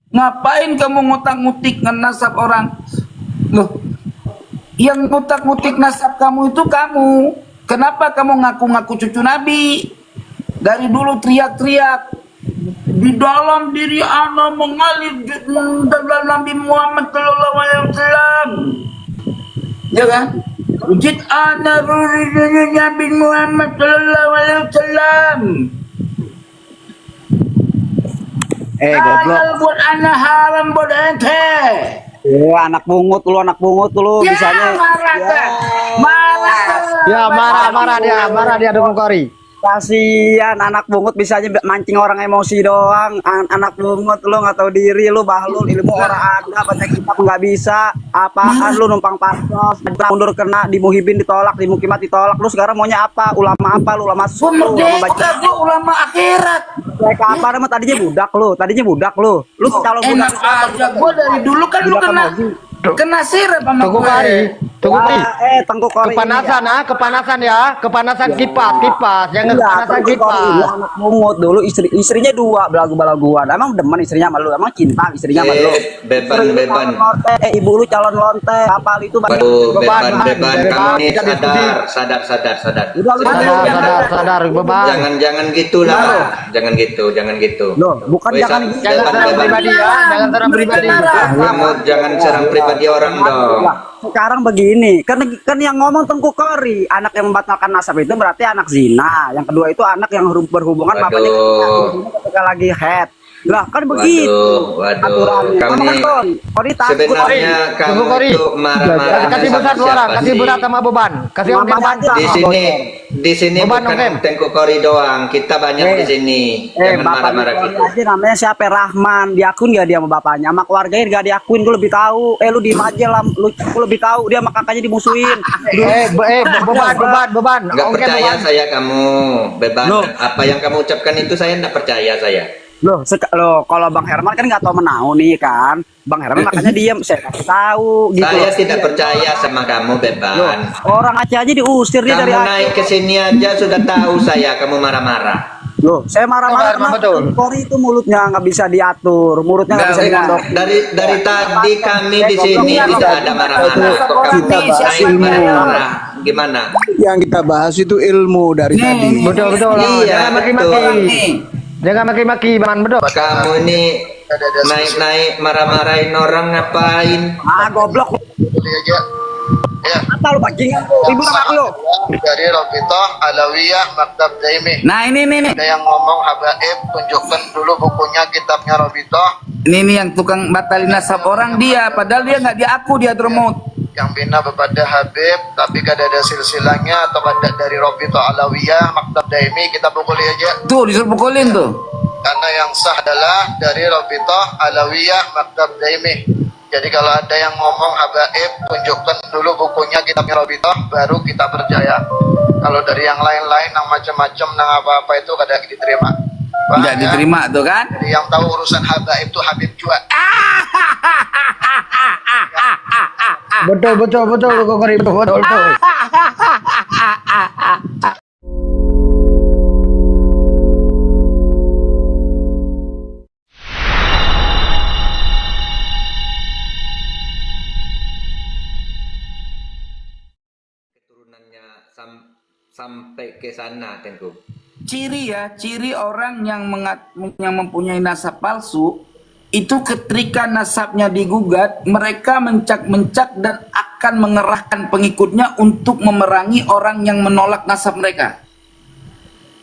Ngapain kamu ngutak-ngutik nasab orang? Loh, yang ngutak-ngutik nasab kamu itu kamu. Kenapa kamu ngaku-ngaku cucu Nabi? Dari dulu teriak-teriak di dalam diri ana mengalir dalam Nabi Muhammad sallallahu alaihi wasallam. Ya kan? Wujud ana Nabi Muhammad sallallahu alaihi wasallam. Goblok. Halal buat anak, haram buat ente. Anak bungut lu Ya, bisanya. marah kan? Marah. Ya marah dia dukung Kori. Kasihan anak bungut bisanya mancing orang emosi doang. Anak bungut lu nggak tahu diri lu, bahlul, ilmu orang ada, baca kitab nggak bisa. Apaan lu numpang pasos, mundur kena, di Muhibin ditolak, di Mukimat ditolak. Lu sekarang maunya apa? Ulama apa lu? Ulama Gua lu, merdeka, gua ulama akhirat. mereka apa namanya? Tadinya budak lu. Lu calon budak. Enak aja, gua dari dulu kan lu kena sirep sama Tunggu gue. Kori. Tunggu Kori. Tengku Kori. Kepanasan ya, kepanasan kipas, jangan kepanasan kipas. Anak bungut dulu istrinya dua belagu-belaguan. Emang demen istrinya sama lu? Emang cinta istrinya sama lu? Beban. Ibu lu calon lonte. Kapal itu Waduh, Beban. beban. Kamu nih Kita sadar. Udah lu Sadar beban. Jangan gitulah. Jangan gitu. Loh, bukan Woi, jangan Sa- Jangan serang beban. pribadi ya, jangan serang pribadi. Kamu jangan serang pribadi orang dong. Sekarang begini, kan yang ngomong Tengku Kori, anak yang membatalkan nasab itu berarti anak zina. Yang kedua itu anak yang berhubungan bapaknya ketika lagi head. Lah kan begitu. Waduh. Aturannya. Kamu nih Kori takut. sebenarnya kamu Kori. itu marah-marah Kasih sama besar dua orang, siapa kasih sih? berat sama beban. Kasih Mama beban. aja. Di sini Beban, bukan Om. Tengku Kori doang. Kita banyak di sini. Jangan Bapak marah-marah Kori gitu. aja namanya siapa? Rahman. Diakuin gak dia sama bapaknya? Sama keluarganya gak diakuin, gue lebih tahu. Lu diem aja lah, lu lebih tahu. Dia sama kakaknya dimusuhin. Beban. Nggak Oke, percaya beban. saya kamu beban. Loh. Apa yang kamu ucapkan itu saya nggak percaya saya. Loh, kalau Bang Herman kan nggak tahu menau nih kan. Bang Herman makanya diem, saya kasih tahu gitu. Saya tidak percaya sama kamu Loh, beban. orang Aceh aja diusir dia dari Kamu Aceh. naik ke sini aja sudah tahu saya kamu marah-marah. Loh, saya marah-marah Betul, kenapa? betul. Kori itu mulutnya nggak bisa diatur, mulutnya nggak bisa diondok. Dari tadi kami di sini tidak ada marah-marah. Kok kamu Kita naik bahas marah-marah? Gimana? Yang kita bahas itu ilmu dari tadi. Betul. Iya, Jangan maki-maki. Jangan maki-maki, Bang. Betul. Kamu ini naik marahin orang ngapain? Goblok. Ya. Apa lu bajingan lu? Ribut sama lu. Dari Robitoh Alawiyah Maktab Daimi. Nah ini. Ada yang ngomong habaib, tunjukkan dulu bukunya, kitabnya Robitoh. Ini yang tukang batalin nasab orang dia, padahal dia nggak diaku dia dromot. Yang bina kepada Habib, tapi kada ada silsilahnya atau kada dari Robitoh Alawiyah Maktab Daimi, kita pukuli aja. Tuh disuruh pukulin tuh. Karena yang sah adalah dari Robitoh Alawiyah Maktab Daimi. Jadi kalau ada yang ngomong habaib, tunjukkan dulu bukunya, kitabnya Robitoh, baru kita percaya. Kalau dari yang lain-lain, yang macam-macam, yang apa-apa itu kada diterima. Paham Nggak ya? diterima tuh kan? Jadi yang tahu urusan habaib itu Habib juga. Betul. Lu Kori. Betul. Keturunannya sampai ke sana, Tengku. Ciri orang yang mempunyai nasab palsu itu ketika nasabnya digugat, mereka mencak-mencak dan akan mengerahkan pengikutnya untuk memerangi orang yang menolak nasab mereka.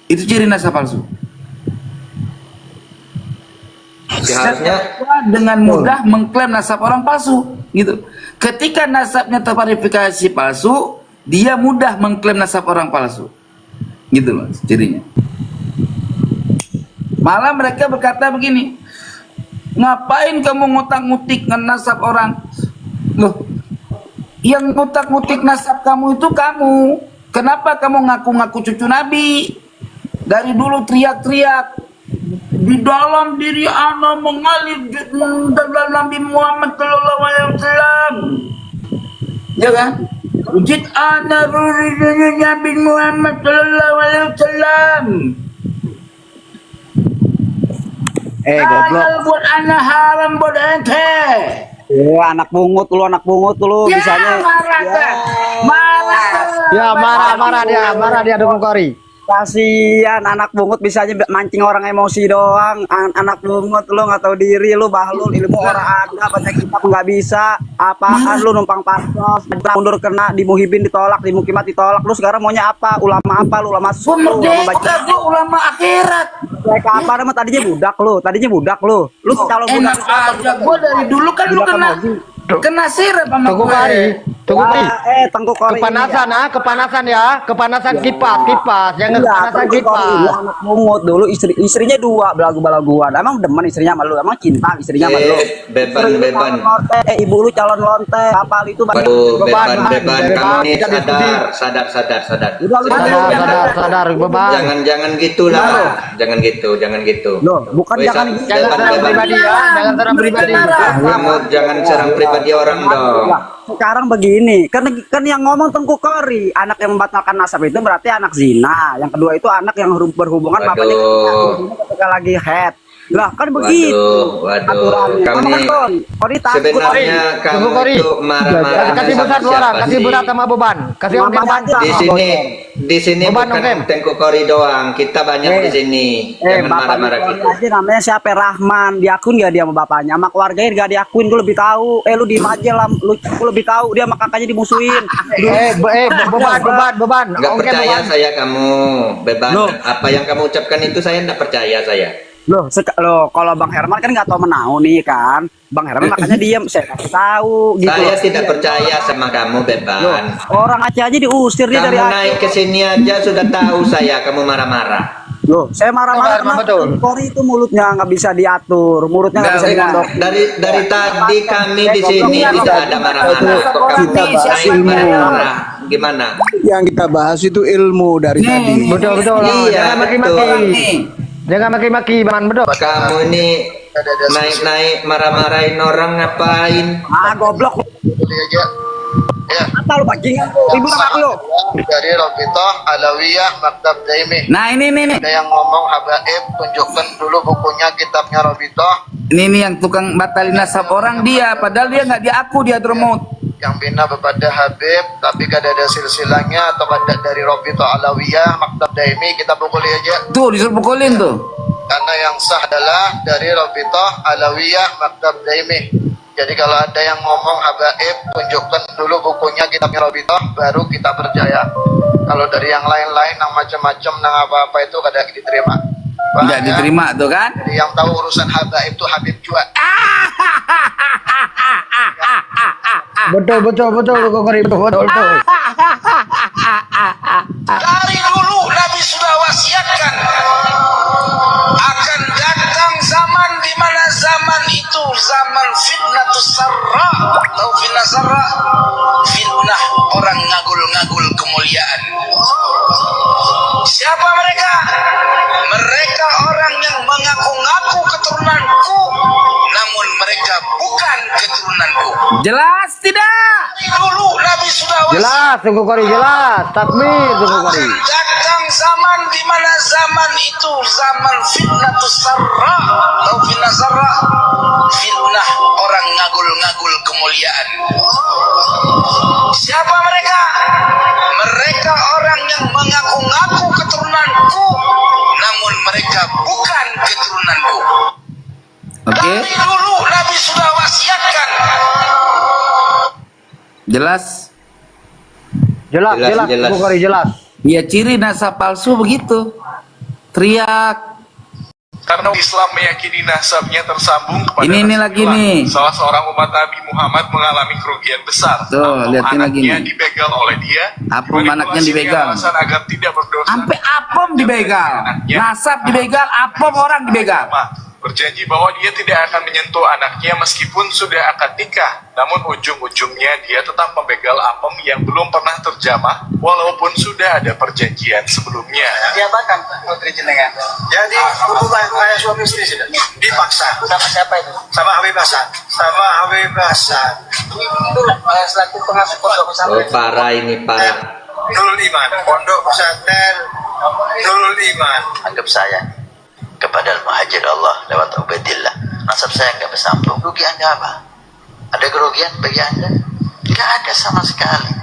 Itu ciri nasab palsu. Seharusnya Mereka dengan mudah mengklaim nasab orang palsu, gitu. Ketika nasabnya terverifikasi palsu, dia mudah mengklaim nasab orang palsu, gitu loh cirinya. Malah mereka berkata begini, ngapain kamu ngutak-ngutik nasab orang? Loh, yang ngutak-ngutik nasab kamu itu kamu. Kenapa kamu ngaku-ngaku cucu Nabi? Dari dulu teriak-teriak di dalam diri ana mengalir dalam Nabi Muhammad sallallahu alaihi wasallam. Ya kan? Wujud ana Nabi Muhammad sallallahu alaihi wasallam. Goblok. Halal buat anak, haram buat ente. Anak bungut lu Ya, bisanya. marah dah. Marah. Ya marah dia dukung Kori. Kasihan anak bungut bisanya mancing orang emosi doang. Anak bungut lu nggak tahu diri lu, bahlul, ilmu orang ada, baca kitab nggak bisa. Apaan lu numpang pasos, mundur kena di Muhibin ditolak, di Mukimat ditolak. Lu sekarang maunya apa? Ulama apa lu? Ulama Gua suku, ulama merdeka, baca. gua ulama akhirat. Mereka apa nama tadinya budak lu. Lu kalau budak Enak aja, gua dari dulu kan lu kena sirap sama Tunggu gue. Kori. Tunggu Kori. Tengku Kori. Kepanasan kipas. Jangan kepanasan Tengku Kori, lu kipas. anak bungut dulu, istrinya 2 belagu-belaguan. Emang demen istrinya sama lu? Emang cinta istrinya sama lu? Beban. Ibu lu calon lonte, kapal itu Waduh, Beban. beban. Kamu nih Kita diskusi. sadar. Udah lu Sadar beban. Jangan gitulah. Jangan gitu. Loh, bukan Woi, jangan Sa- gitu. Jangan beban, serang beban. pribadi ya. Jangan serang pribadi. Kamu jangan serang pribadi orang dong. Sekarang begini, kan yang ngomong Tengku Kori, anak yang membatalkan nasab itu berarti anak zina. Yang kedua itu anak yang berhubungan Waduh. bapaknya ketika lagi head. Lah kan begitu. Waduh. Aturannya. Kamu Kan nih Kori, Kori takut. sebenarnya kamu Tunggu, Kori. itu marah-marah Kasih sama besar dua orang. siapa Kasih sih? berat sama beban. Kasih Mama beban. aja. Di sini Beban, bukan Om. Tengku Kori doang. Kita banyak di sini. Jangan Bapak marah-marah Kori gitu. aja namanya siapa? Rahman. Diakun gak dia sama bapaknya? Sama keluarganya gak diakuin, gue lebih tahu. Lu diem aja lah, lu lebih tahu dia sama kakaknya dimusuhin. Beban. Nggak Oke, percaya beban. saya kamu beban. Loh. Apa yang kamu ucapkan itu saya nggak percaya saya. Loh, kalau Bang Herman kan nggak tahu menau nih kan. Bang Herman makanya diem, saya kasih tahu gitu. Saya tidak percaya sama kamu Loh, beban. orang Aceh aja diusir dia dari Kamu Aceh. naik ke sini aja sudah tahu saya kamu marah-marah. Loh, saya marah-marah Betul, kenapa? betul. Kori itu mulutnya nggak bisa diatur, mulutnya nggak bisa dimondok. Dari tadi kami di sini tidak ada marah-marah. Kok kamu Kita bahas naik ilmu. marah-marah? Gimana? Yang kita bahas itu ilmu dari tadi. Betul. Iya, Jangan maki-maki. Jangan maki-maki, Bang. Betul. Kamu ini naik-naik marah-marahin orang ngapain? Goblok. Boleh aja. Ya. Apa lu bajingan lu? Ibu nama aku lu. Dari Rabitah Alawiyah Maktab Daimi. Nah ini. Ada yang ngomong habaib, tunjukkan dulu bukunya, kitabnya Rabitah. Ini yang tukang batalin nasab orang dia, padahal dia nggak diaku dia dromot. Yang bina kepada Habib, tapi kada ada silsilahnya atau kada dari Rabitah Alawiyah Maktab Daimi, kita pukuli aja. Tuh disuruh pukulin tuh. Karena yang sah adalah dari Rabitah Alawiyah Maktab Daimi. Jadi kalau ada yang ngomong habaib, tunjukkan dulu bukunya, kitabnya Rabitah, baru kita percaya. Kalau dari yang lain-lain, yang macam-macam, yang apa-apa itu kada diterima. Paham Nggak ya? diterima tuh kan? Jadi yang tahu urusan habaib itu Habib juga. Betul. Tunggu Kori. Betul. Dari dulu Nabi sudah wasiatkan akan datang zaman di mana zaman itu zaman fitnatus sarra atau fitnah sarra, fitnah orang ngagul-ngagul kemuliaan. Siapa mereka? Mereka orang yang mengaku-ngaku keturunanku, namun mereka bukan keturunanku. Jelas tidak? Dari dulu Nabi sudah wasiatkan Jelas, Tunggu Kori. Jelas. Takbir, Tunggu Kori. akan datang zaman di mana zaman itu zaman fitnatus sarra atau fitnah sarra, fitnah orang ngagul-ngagul kemuliaan. Siapa mereka? Mereka orang yang mengaku-ngaku keturunanku, namun mereka bukan keturunanku. Oke, Dari dulu Nabi sudah wasiatkan. jelas. Jelas. Tunggu Kori. Jelas. Ya ciri nasab palsu begitu. Teriak. Karena Islam meyakini nasabnya tersambung kepada Ini lagi Rasulullah. nih. Salah seorang umat Nabi Muhammad mengalami kerugian besar. Tuh, Apom liatin lagi anaknya nih. dibegal oleh dia. Apom Manipulasi anaknya dengan dibegal. alasan agar tidak berdosa. Sampai apom dibegal. Nasab dibegal, apom orang dibegal. Berjanji bahwa dia tidak akan menyentuh anaknya meskipun sudah akad nikah. Namun ujung-ujungnya dia tetap membegal apem yang belum pernah terjamah walaupun sudah ada perjanjian sebelumnya. Diapakan putri jenengan? Jadi hubungan kayak suami istri sudah dipaksa. Sama siapa itu? Sama Habib Hasan. Sama Habib Hasan. Itu selaku pengasuh pondok pesantren. Oh, parah ini parah. Nurul Iman. Pondok pesantren Nurul Iman. Anggap saya kepada Al-Muhajir Allah lewat Ubaidillah. Nasab saya nggak bersambung. Rugi Anda apa? Ada kerugian bagi Anda? Nggak ada sama sekali.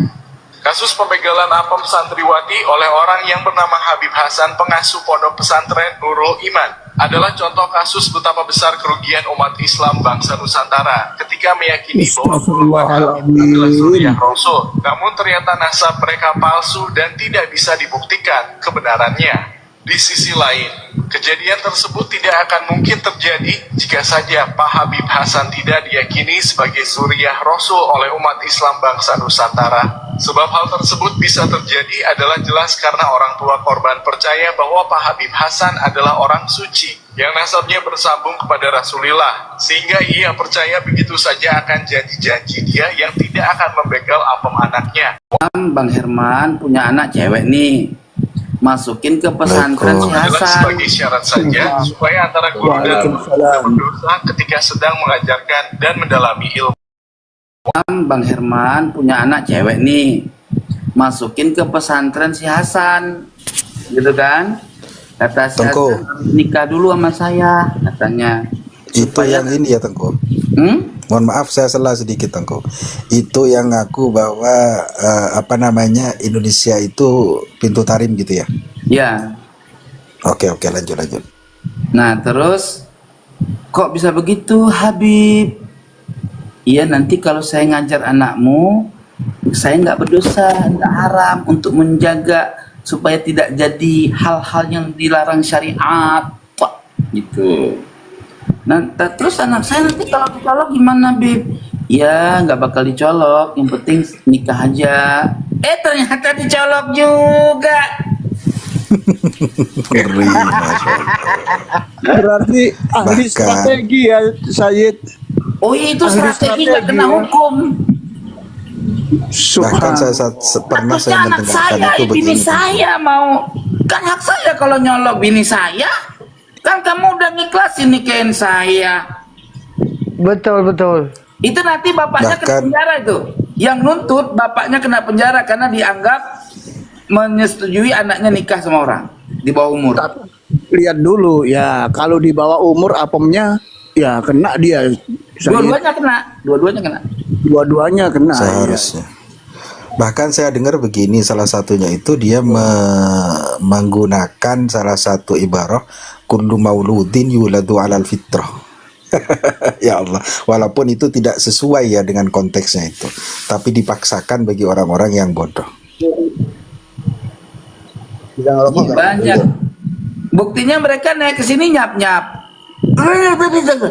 Kasus pembegalan apem santriwati oleh orang yang bernama Habib Hasan, pengasuh pondok pesantren Nurul Iman, adalah contoh kasus betapa besar kerugian umat Islam bangsa Nusantara ketika meyakini bahwa adalah suriah Rasul. Namun ternyata nasab mereka palsu dan tidak bisa dibuktikan kebenarannya. Di sisi lain, kejadian tersebut tidak akan mungkin terjadi jika saja Pak Habib Hasan tidak diyakini sebagai suriah Rasul oleh umat Islam bangsa Nusantara. Sebab hal tersebut bisa terjadi adalah jelas karena orang tua korban percaya bahwa Pak Habib Hasan adalah orang suci yang nasabnya bersambung kepada Rasulullah, sehingga ia percaya begitu saja akan janji-janji dia yang tidak akan membegal apem anaknya. Bang Herman punya anak cewek nih, masukin ke pesantren si Adalah Hasan. sebagai syarat saja supaya antara guru dan dosa ketika sedang mengajarkan dan mendalami ilmu. Bang Herman punya anak cewek nih, masukin ke pesantren si Hasan, gitu kan? Kata si Tengku. Hasan, nikah dulu sama saya, katanya. Itu yang ini ya Tengku. Mohon maaf saya salah sedikit Tengku. Itu yang ngaku bahwa apa namanya Indonesia itu pintu tarim gitu ya. Ya. Oke lanjut. Nah terus kok bisa begitu Habib? Iya nanti kalau saya ngajar anakmu, saya nggak berdosa, nggak haram untuk menjaga supaya tidak jadi hal-hal yang dilarang syariat, gitu. Nah terus anak saya nanti kalau dicolok gimana Bib? Ya nggak bakal dicolok, yang penting nikah aja. Ternyata dicolok juga. Ngeri, Masya Allah. Berarti ahli Bahkan- strategi ya Sayyid. Oh iya, itu strategi nggak kena hukum. Bahkan pernah Harusnya saya anak mendengarkan saya, itu bini begini. saya mau, kan hak saya kalau nyolok bini saya. Kan kamu udah ngiklasin nikahin saya. Betul. Itu nanti bapaknya kena Bahkan- penjara itu. Yang nuntut bapaknya kena penjara karena dianggap menyetujui anaknya nikah sama orang di bawah umur. Lihat dulu ya, kalau di bawah umur apemnya ya kena dia. Dua-duanya kena. Dua-duanya kena. Seharusnya. Bahkan saya dengar begini, salah satunya itu dia menggunakan salah satu ibarah kullu mauludin yuladu alal fitrah. Ya Allah, walaupun itu tidak sesuai ya dengan konteksnya itu, tapi dipaksakan bagi orang-orang yang bodoh. Banyak. Buktinya mereka naik ke sini nyap-nyap. Jangan rokok kayak gitu.